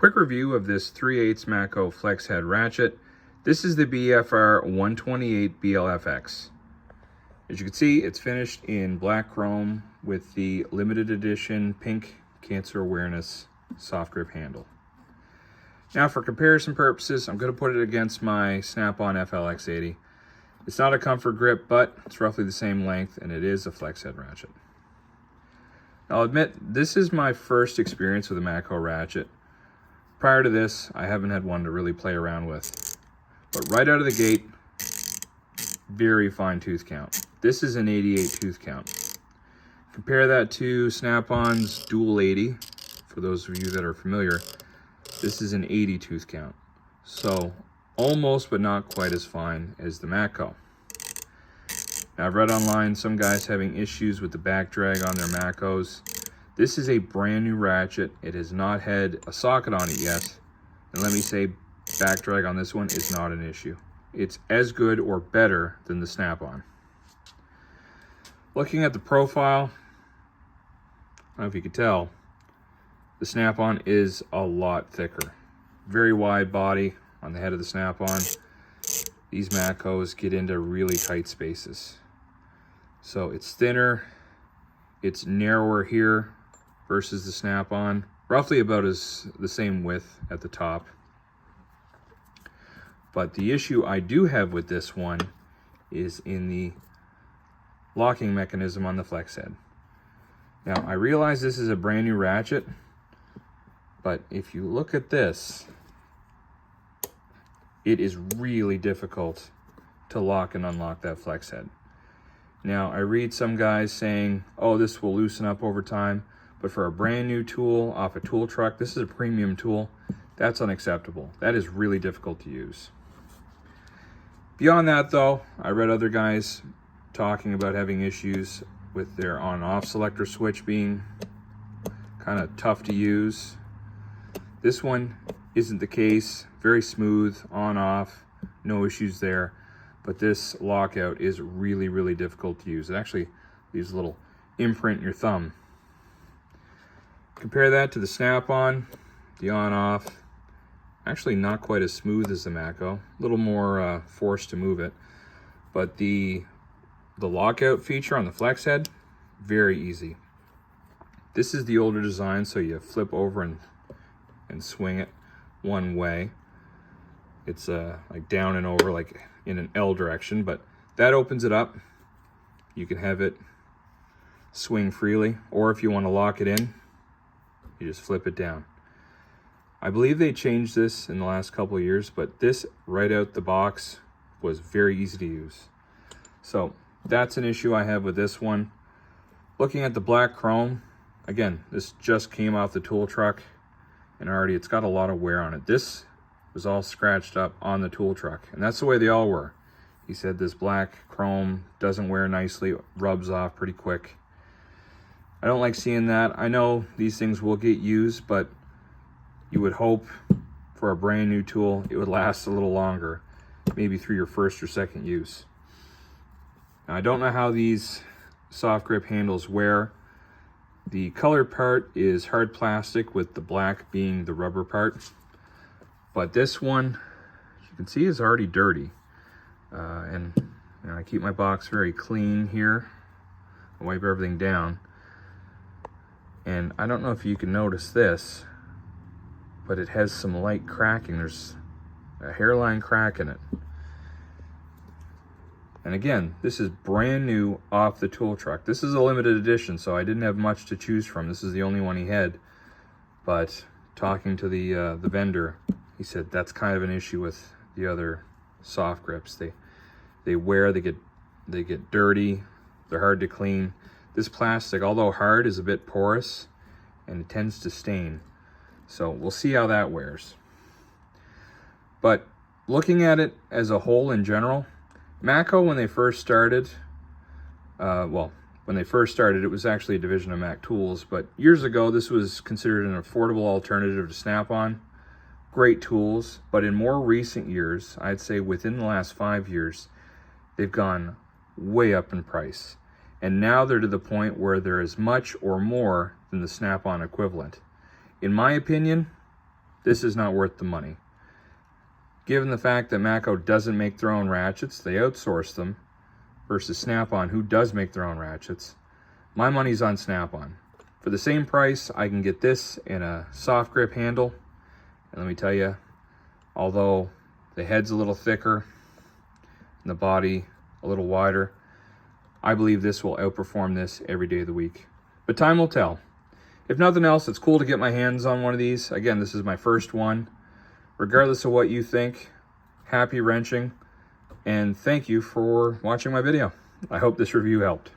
Quick review of this 3/8 Matco flex head ratchet. This is the BFR128BLFX. As you can see, it's finished in black chrome with the limited edition pink cancer awareness soft grip handle. Now for comparison purposes, I'm going to put it against my Snap-on FLX80. It's not a comfort grip, but it's roughly the same length and it is a flex head ratchet. Now, I'll admit, this is my first experience with a Matco ratchet. Prior to this, I haven't had one to really play around with. But right out of the gate, very fine tooth count. This is an 88 tooth count. Compare that to Snap-on's Dual 80. For those of you that are familiar, this is an 80 tooth count. So almost, but not quite as fine as the Matco. Now, I've read online some guys having issues with the back drag on their Matcos. This is a brand new ratchet. It has not had a socket on it yet. And let me say, back drag on this one is not an issue. It's as good or better than the Snap-on. Looking at the profile, I don't know if you could tell, the Snap-on is a lot thicker. Very wide body on the head of the Snap-on. These Matcos get into really tight spaces. So it's thinner, it's narrower here versus the Snap-on, roughly about the same width at the top. But the issue I do have with this one is in the locking mechanism on the flex head. Now, I realize this is a brand new ratchet, but if you look at this, it is really difficult to lock and unlock that flex head. Now, I read some guys saying, oh, this will loosen up over time, but for a brand new tool off a tool truck, this is a premium tool, that's unacceptable. That is really difficult to use. Beyond that though, I read other guys talking about having issues with their on-off selector switch being kind of tough to use. This one isn't the case, very smooth, on-off, no issues there. But this lockout is really, really difficult to use. It actually leaves a little imprint in your thumb. Compare that to the Snap-on, the on-off. Actually not quite as smooth as the Matco. A little more force to move it. But the lockout feature on the flex head, very easy. This is the older design, so you flip over and swing it one way. It's like down and over, like in an L direction, but that opens it up. You can have it swing freely, or if you want to lock it in, you just flip it down. I believe they changed this in the last couple of years, but this right out the box was very easy to use. So that's an issue I have with this one. Looking at the black chrome, again, this just came off the tool truck and already it's got a lot of wear on it. This was all scratched up on the tool truck, and that's the way they all were. He said this black chrome doesn't wear nicely, rubs off pretty quick. I don't like seeing that. I know these things will get used, but you would hope for a brand new tool it would last a little longer, maybe through your first or second use. Now, I don't know how these soft grip handles wear. The colored part is hard plastic with the black being the rubber part. But this one, as you can see, is already dirty. And I keep my box very clean here. I wipe everything down. And I don't know if you can notice this, but it has some light cracking. There's a hairline crack in it. And again, this is brand new off the tool truck. This is a limited edition, so I didn't have much to choose from. This is the only one he had. But talking to the vendor, he said that's kind of an issue with the other soft grips. They wear, they get dirty, they're hard to clean. This plastic, although hard, is a bit porous and it tends to stain. So we'll see how that wears. But looking at it as a whole in general, Matco, when they first started, it was actually a division of Mac Tools, but years ago this was considered an affordable alternative to Snap-on. Great tools, but in more recent years, I'd say within the last 5 years, they've gone way up in price. And now they're to the point where they're as much or more than the Snap-on equivalent. In my opinion, this is not worth the money. Given the fact that Matco doesn't make their own ratchets, they outsource them, versus Snap-on, who does make their own ratchets, my money's on Snap-on. For the same price, I can get this in a soft grip handle. And let me tell you, although the head's a little thicker and the body a little wider, I believe this will outperform this every day of the week. But time will tell. If nothing else, it's cool to get my hands on one of these. Again, this is my first one. Regardless of what you think, happy wrenching, and thank you for watching my video. I hope this review helped.